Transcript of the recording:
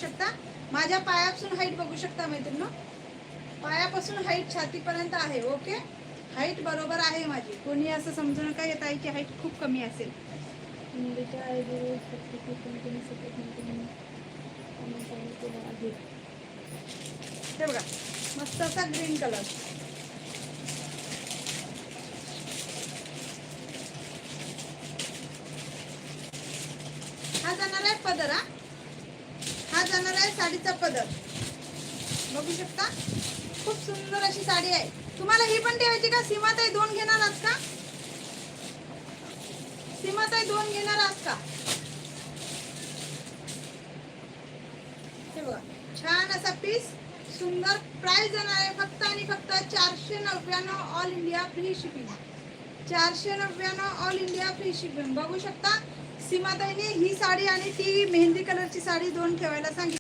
शकता माझ्या पायापासून हाईट बघू शकता मैत्रिणी, पायापासून हाईट छातीपर्यंत आहे. ओके, हाईट बरोबर आहे माझी. कोणी असं समजू नका येत ताईची हाईट खूप कमी असेल. हे बघा मस्त असा ग्रीन कलर. हा जाणार आहे पदर. हा जाणार आहे साडीचा पदर. बघू शकता खूप सुंदर अशी साडी आहे. तुम्हाला ही पण ठेवायची का सीमाताई? दोन घेणार आहात का सीमाताई? दोन घेणार आहात का? हे बघा छान असा पीस, सुंदर. प्राइस जाणार आहे फक्त आणि फक्त 499 all India free shipping. 499 all India free shipping. बघू शकता सीमाताईने ही साडी आणि ती मेहंदी कलरची साडी दोन ठेवायला सांगितली.